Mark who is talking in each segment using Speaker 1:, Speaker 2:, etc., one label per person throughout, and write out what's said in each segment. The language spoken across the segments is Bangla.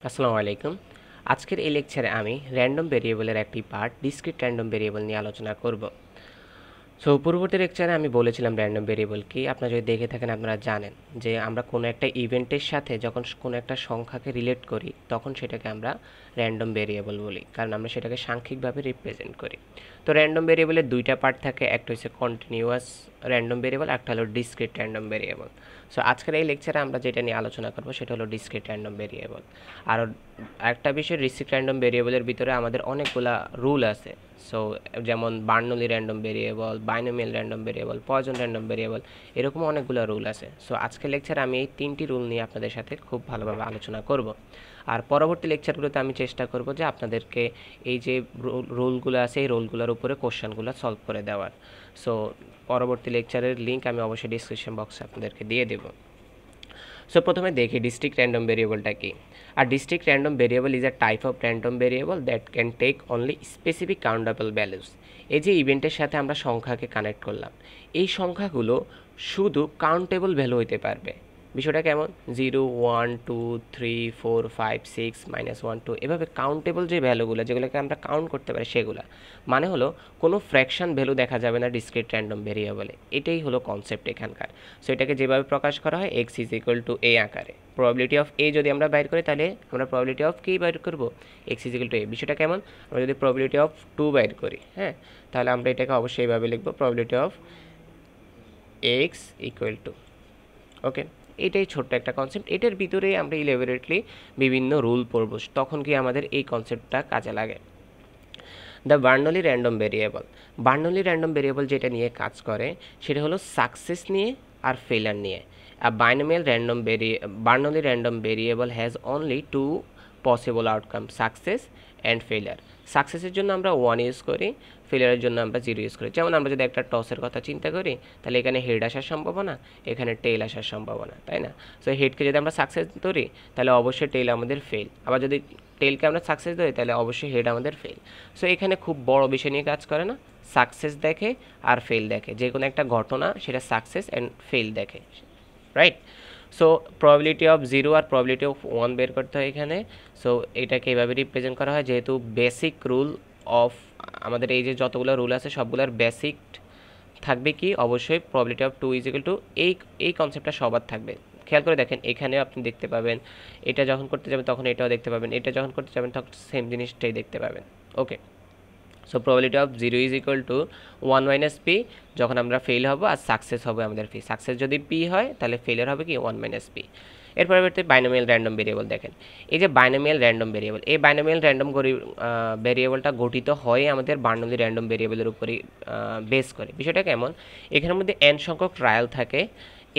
Speaker 1: আসসালামু আলাইকুম। আজকের এই লেকচারে আমি র্যান্ডম ভেরিয়েবলের একটি পার্ট ডিসক্রিট র্যান্ডম ভেরিয়েবল নিয়ে আলোচনা করব। সো পূর্ববর্তী লেকচারে আমি বলেছিলাম র্যান্ডম ভেরিয়েবল কি। আপনারা যদি দেখে থাকেন আপনারা জানেন যে আমরা কোনো একটা ইভেন্টের সাথে যখন কোনো একটা সংখ্যাকে রিলেট করি তখন সেটাকে আমরা র্যান্ডম ভেরিয়েবল বলি, কারণ আমরা সেটাকে সাংখ্যিকভাবে রিপ্রেজেন্ট করি। তো র্যান্ডম ভেরিয়েবলের দুইটা পার্ট থাকে, একটা হচ্ছে কন্টিনিউয়াস র্যান্ডম ভেরিয়েবল, একটা হলো ডিসক্রিট র্যান্ডম ভেরিয়েবল। সো আজকের এই লেকচারে আমরা যেটা নিয়ে আলোচনা করব সেটা হলো ডিসক্রিট র্যান্ডম ভেরিয়েবল। আর একটা বিষয়, ডিসক্রিট র্যান্ডম ভেরিয়েবলের ভিতরে আমাদের অনেকগুলা রুল আছে। সো যেমন Burnley random variable, binomial random variable, poison random variable, এরকম অনেকগুলো রুল আছে। সো আজকের লেকচারে আমি এই তিনটি রুল নিয়ে আপনাদের সাথে খুব ভালোভাবে আলোচনা করব। আর পরবর্তী লেকচারগুলোতে আমি চেষ্টা করব যে আপনাদেরকে এই যে রুলগুলো আছে এই রুলগুলোর উপরে কোশ্চেনগুলো সলভ করে দেওয়ার। সো পরবর্তী লেকচারের লিঙ্ক আমি অবশ্যই ডিসক্রিপশন বক্সে আপনাদেরকে দিয়ে দেব। সো প্রথমে দেখি ডিস্ট্রিক্ট র্যান্ডম ভেরিয়েবলটা কি। আর discrete random variable is a type of random variable that can take only specific countable values. এই যে ইভেন্টের সাথে আমরা সংখ্যাকে কানেক্ট করলাম, এই সংখ্যাগুলো শুধু কাউন্টেবল ভ্যালু হইতে পারবে। বিষয়টা কেমন? 0, 1, 2, 3, 4, 5, 6, -1, 2 এভাবে কাউন্টেবল যে ভ্যালুগুলো যেগুলোকে আমরা কাউন্ট করতে পারি সেগুলো। মানে হলো কোনো ফ্র্যাকশন ভ্যালু দেখা যাবে না ডিসক্রিট র্যান্ডম ভেরিয়েবলে। এটাই হলো কনসেপ্ট এখানকার। সো এটাকে যেভাবে প্রকাশ করা হয় x = a আকারে। প্রবাবিলিটি অফ a যদি আমরা বাইর করি তাহলে আমরা প্রবাবিলিটি অফ কি বাইর করব? x = a। বিষয়টা কেমন? আমরা যদি প্রবাবিলিটি অফ 2 বাইর করি, হ্যাঁ, তাহলে আমরা এটাকে অবশ্যই এইভাবে লিখব, প্রবাবিলিটি অফ x = ওকে। এটাই ছোট্ট একটা কনসেপ্ট, এটার ভিতরেই আমরা ইলেবোরেটলি বিভিন্ন রুল পড়ব, তখন কি আমাদের এই কনসেপ্টটা কাজে লাগে। The Burnley random variable. Burnley random variable যেটা নিয়ে কাজ করে সেটা হলো সাকসেস নিয়ে আর ফেলার নিয়ে। Bernoulli random variable has only two possible outcome, success and failure. সাকসেসের জন্য আমরা 1 ইউজ করি, ফেলিয়ারের জন্য আমরা 0 ইউজ করি। যেমন আমরা যদি একটা টসের কথা চিন্তা করি তাহলে এখানে হেড আসার সম্ভাবনা, এখানে টেল আসার সম্ভাবনা, তাই না? সো হেডকে যদি আমরা সাকসেস ধরি তাহলে অবশ্যই টেল আমাদের ফেল, আবার যদি টেলকে আমরা সাকসেস ধরি তাহলে অবশ্যই হেড আমাদের ফেল। সো এখানে খুব বড় বিষয় নিয়ে কাজ করে না, সাকসেস দেখে আর ফেল দেখে, যে কোনো একটা ঘটনা সেটা সাকসেস অ্যান্ড ফেল দেখে, রাইট? সো প্রবাবিলিটি অফ 0 আর প্রবাবিলিটি অফ 1 বের করতে হয় এখানে। সো এটাকে এভাবে রিপ্রেজেন্ট করা হয়, যেহেতু বেসিক রুল অফ আমাদের এই যে যতগুলো রুল আছে সবগুলোর বেসিক থাকবে কি, অবশ্যই প্রবাবিলিটি অফ 2 = এই কনসেপ্টটা সবার থাকবে। খেয়াল করে দেখেন, এখানেও আপনি দেখতে পাবেন, এটা যখন করতে যাবেন তখন এটাও দেখতে পাবেন, এটা যখন করতে যাবেন তখন সেম জিনিসটাই দেখতে পাবেন। Okay. So probability of 0 = 1 - p যখন আমরা ফেল হব, আর সাকসেস হবে আমাদের পি। সাকসেস যদি পি হয় তাহলে ফেলিয়ার হবে কি 1 - p। এর পরবর্তী বাইনোমিয়াল র্যান্ডম ভেরিয়েবল দেখেন। এই যে বাইনোমিয়াল র্যান্ডম ভেরিয়েবল, এই বাইনোমিয়াল র্যান্ডম ভেরিয়েবলটা গঠিত হয় আমাদের বার্নলি র্যান্ডম ভেরিয়েবলের উপরই বেস করে। বিষয়টা কেমন? এখানের মধ্যে n সংখ্যক ট্রায়াল থাকে,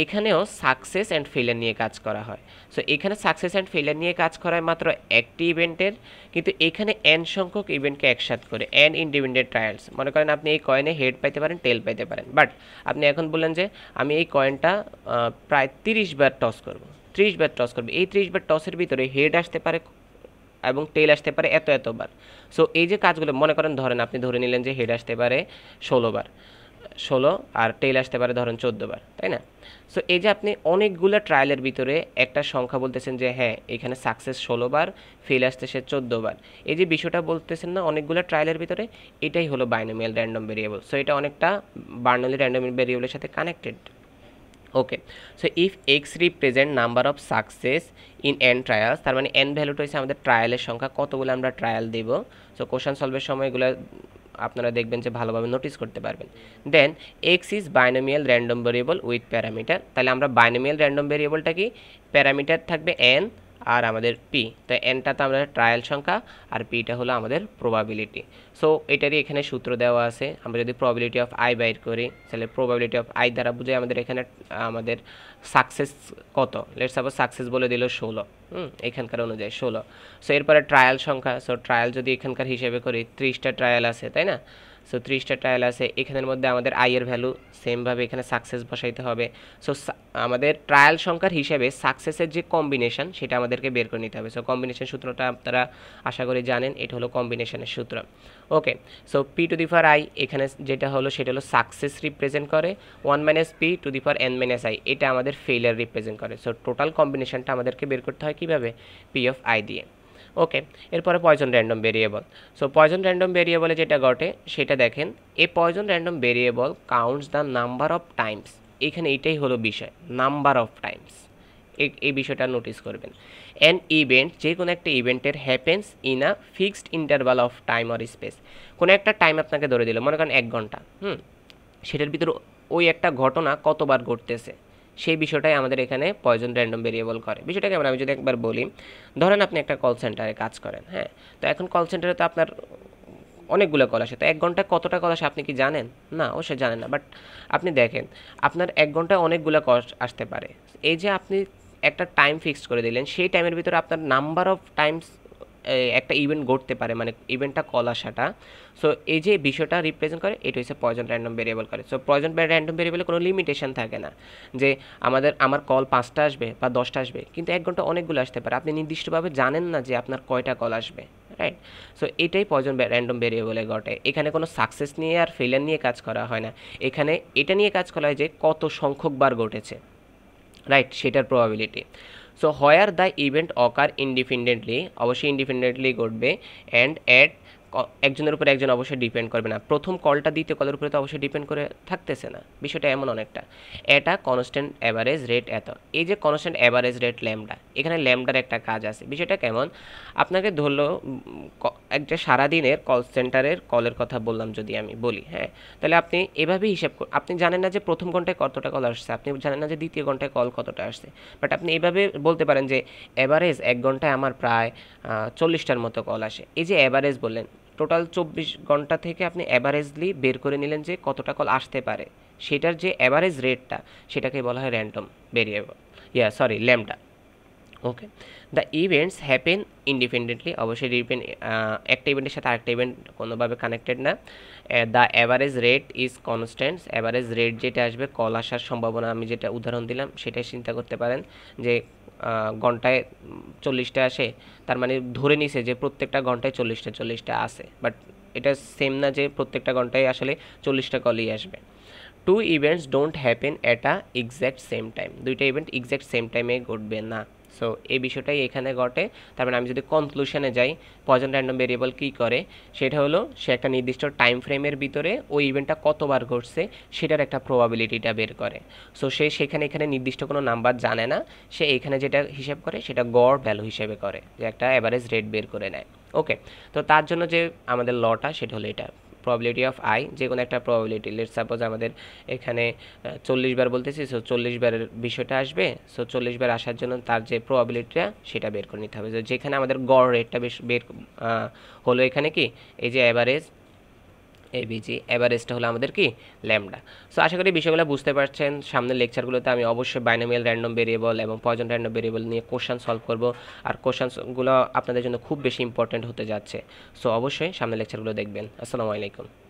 Speaker 1: এখানেও সাকসেস অ্যান্ড ফেলিয়ার নিয়ে কাজ করা হয়। সো এখানে সাকসেস অ্যান্ড ফেলিয়ার নিয়ে কাজ করা হয় মাত্র একটি ইভেন্টের, কিন্তু এখানে n সংখ্যক ইভেন্টকে একসাথে করে n ইন্ডিপেন্ডেন্ট ট্রায়ালস। মনে করেন আপনি এই কয়েনে হেড পাইতে পারেন, টেল পাইতে পারেন, বাট আপনি এখন বললেন যে আমি এই কয়েনটা প্রায় 30 বার টস করব, 30 বার টস করব। এই 30 বার টসের ভিতরে হেড আসতে পারে এবং টেল আসতে পারে এতবার। সো এই যে কাজগুলো মনে করেন, ধরেন আপনি ধরে নিলেন যে হেড আসতে পারে 16 বার, 16 আর টেল আসতে পারে ধরেন 14 বার, তাই না? সো এই যে আপনি অনেকগুলো ট্রায়ালের ভিতরে একটা সংখ্যা বলতেছেন যে হ্যাঁ এখানে সাকসেস 16 বার, ফেল আসতেছে 14 বার, এই যে বিষয়টা বলতেছেন না অনেকগুলো ট্রায়ালের ভিতরে, এটাই হলো বাইনোমিয়াল র্যান্ডম ভেরিয়েবল। সো এটা অনেকটা বার্নলি র্যান্ডম ভেরিয়েবলের সাথে connected. Okay. So if x represent number of success in an trials, তার মানে এন ভ্যালুটা হচ্ছে আমাদের ট্রায়ালের সংখ্যা, কতগুলো আমরা ট্রায়াল দেব। সো কোশ্চেন সলভের সময় এগুলো আপনারা দেখবেন যে ভালোভাবে নোটিস করতে পারবেন। Then X is binomial random variable with parameter. তাহলে আমরা বাইনোমিয়াল র্যান্ডম ভেরিয়েবলটা কি, প্যারামিটার থাকবে এন আর আমাদের পি। তো এনটা তো আমাদের ট্রায়াল সংখ্যা আর পিটা হলো আমাদের প্রবাবিলিটি। সো এটারই এখানে সূত্র দেওয়া আছে। আমরা যদি প্রবাবিলিটি অফ আই বাইর করি তাহলে প্রবাবিলিটি অফ আই দ্বারা বুঝে আমাদের এখানে আমাদের সাকসেস কত। লেটস সাপোজ সাকসেস বলে দিল 16, এখানকার অনুযায়ী 16। সো এরপরে ট্রায়াল সংখ্যা, সো ট্রায়াল যদি এখানকার হিসেবে করি 30টা ট্রায়াল আছে, তাই না? সো 30টা ট্রায়াল আছে, এখানের মধ্যে আমাদের আই এর ভ্যালু সেমভাবে এখানে সাকসেস বসাইতে হবে। সো আমাদের ট্রায়াল সংখ্যার হিসেবে সাকসেসের যে কম্বিনেশন সেটা আমাদেরকে বের করে নিতে হবে। সো কম্বিনেশন সূত্রটা আপনারা আশা করি জানেন, এটা হলো কম্বিনেশনের সূত্র। Okay. So P to the power I এখানে যেটা হলো সেটা হলো সাকসেস রিপ্রেজেন্ট করে, 1 - p two the power n - i এটা আমাদের ফেলিয়ার রিপ্রেজেন্ট করে। সো টোটাল কম্বিনেশনটা আমাদেরকে বের করতে হয় কীভাবে? পি অফ আই দিয়ে। ওকে, এরপরে Poisson random variable. So Poisson random ভেরিয়েবলে যেটা ঘটে সেটা দেখেন, a Poisson random variable counts the number of times. এখানে এটাই হলো বিষয়, নাম্বার অফ টাইমস। এই বিষয়টা নোটিস করবেন। অ্যান ইভেন্ট, যে কোনো একটা ইভেন্টের happens in a fixed interval of time or space. কোনো একটা টাইম আপনাকে ধরে দিল, মনে করেন 1 ঘন্টা, সেটার ভিতরে ওই একটা ঘটনা কতবার ঘটতেছে সেই বিষয়টাই আমাদের এখানে পয়জন র্যান্ডম ভেরিয়েবল করে। বিষয়টা কেমন আমি যদি একবার বলি, ধরেন আপনি একটা কল সেন্টারে কাজ করেন, হ্যাঁ, তো এখন কল সেন্টারে তো আপনার অনেকগুলো কল আসে, তো 1 ঘন্টায় কতটা কল আসে আপনি কি জানেন? না, অবশ্যই জানেন না। বাট আপনি দেখেন আপনার 1 ঘন্টায় অনেকগুলো কল আসতে পারে। এই যে আপনি একটা টাইম ফিক্সড করে দিলেন, সেই টাইমের ভিতরে আপনার নাম্বার অফ টাইমস একটা ইভেন্ট ঘটতে পারে, মানে ইভেন্টটা কল আসাটা। সো এই যে বিষয়টা রিপ্রেজেন্ট করে, এটা হচ্ছে পয়জন র্যান্ডম ভেরিয়েবল করে। সো পয়জন র্যান্ডম ভেরিয়েবলে কোনো লিমিটেশন থাকে না যে আমার কল 5টা আসবে বা 10টা আসবে, কিন্তু 1 ঘন্টা অনেকগুলো আসতে পারে, আপনি নির্দিষ্টভাবে জানেন না যে আপনার কয়টা কল আসবে, রাইট? সো এটাই পয়জন র্যান্ডম ভেরিয়েবলে ঘটে। এখানে কোনো সাকসেস নিয়ে আর ফেলিয়ার নিয়ে কাজ করা হয় না, এখানে এটা নিয়ে কাজ করা হয় যে কত সংখ্যকবার ঘটেছে, রাইট, সেটার probability. So where the event ochre independently, অবশ্যই ইন্ডিপেন্ডেন্টলি ঘটবে, অ্যান্ড অ্যাট একজনের উপরে একজন অবশ্যই ডিপেন্ড করবে না, প্রথম কলটা দ্বিতীয় কলের উপরে তো অবশ্যই ডিপেন্ড করে থাকতেছে না, বিষয়টা এমন অনেকটা। এটা কনস্ট্যান্ট অ্যাভারেজ রেট এত, এই যে কনস্ট্যান্ট অ্যাভারেজ রেট ল্যামডা, এখানে ল্যামডার একটা কাজ আছে। বিষয়টা কেমন, আপনাকে ধরলো একটা সারাদিনের কল সেন্টারের কলের কথা বললাম যদি আমি বলি, হ্যাঁ, তাহলে আপনি এভাবেই হিসাব আপনি জানেন না যে প্রথম ঘন্টায় কতটা কল আসছে, আপনি জানেন না যে দ্বিতীয় ঘন্টায় কল কতটা আসছে, বাট আপনি এভাবে বলতে পারেন যে অ্যাভারেজ 1 ঘন্টায় আমার প্রায় 40টার মতো কল আসে। এই যে অ্যাভারেজ বললেন, টোটাল 24 ঘন্টা থেকে আপনি অ্যাভারেজলি বের করে নিলেন যে কতটা কল আসতে পারে, সেটার যে অ্যাভারেজ রেটটা সেটাকে বলা হয় random variable, lambda. Okay, the events happen independently, অবশ্যই ডিপেন্ড, একটা ইভেন্টের সাথে আরেকটা ইভেন্ট কোনোভাবে কানেক্টেড না। The average rate is constant, average rate যেটা আসবে কল আসার সম্ভাবনা, আমি যেটা উদাহরণ দিলাম সেটাই চিন্তা করতে পারেন যে ঘন্টায় 40টা আসে, তার মানে ধরে নিছে যে প্রত্যেকটা ঘন্টায় 40টা আসে, বাট এটা সেম না যে প্রত্যেকটা ঘন্টায় আসলে 40টা কলই আসবে। Two events don't happen at a exact same time, দুইটা ইভেন্ট এক্স্যাক্ট সেম টাইমে ঘটবে না। সো এই বিষয়টাই এখানে ঘটে। তার মানে আমি যদি কনক্লুশনে যাই, পয়জন র্যান্ডম ভেরিয়েবল কী করে, সেটা হলো সে একটা নির্দিষ্ট টাইম ফ্রেমের ভিতরে ওই ইভেন্টটা কতবার ঘটছে সেটার একটা প্রবাবিলিটিটা বের করে। সো সে এখানে নির্দিষ্ট কোনো নাম্বার জানে না, সে এখানে যেটা হিসাব করে সেটা গড় ভ্যালু হিসেবে করে, যে একটা অ্যাভারেজ রেট বের করে নেয়। ওকে, তো তার জন্য যে আমাদের লটা সেটা হলো এটা, প্রবাবিলিটি অফ আই, যে কোনো একটা প্রবাবিলিটি। লেটস সাপোজ আমাদের এখানে 40 বার বলতেছি, সো 40 বারের বিষয়টা আসবে, সো 40 বার আসার জন্য তার যে প্রবাবিলিটিটা সেটা বের করে নিতে হবে, যেখানে আমাদের গড় রেটটা বের হলো এখানে কি, এই যে অ্যাভারেজ এবিজি, অ্যাভারেজটা হলো আমাদের কি ল্যামডা। সো আশা করি বিষয়গুলো বুঝতে পারছেন। সামনের লেকচারগুলোতে আমি অবশ্যই বাইনোমিয়াল র্যান্ডম ভেরিয়েবল এবং পয়জন র্যান্ডম ভেরিয়েবল নিয়ে কোশ্চেন সলভ করব, আর কোশ্চেনগুলো আপনাদের জন্য খুব বেশি ইম্পর্টেন্ট হতে যাচ্ছে। সো অবশ্যই সামনের লেকচারগুলো দেখবেন। আসসালামু আলাইকুম।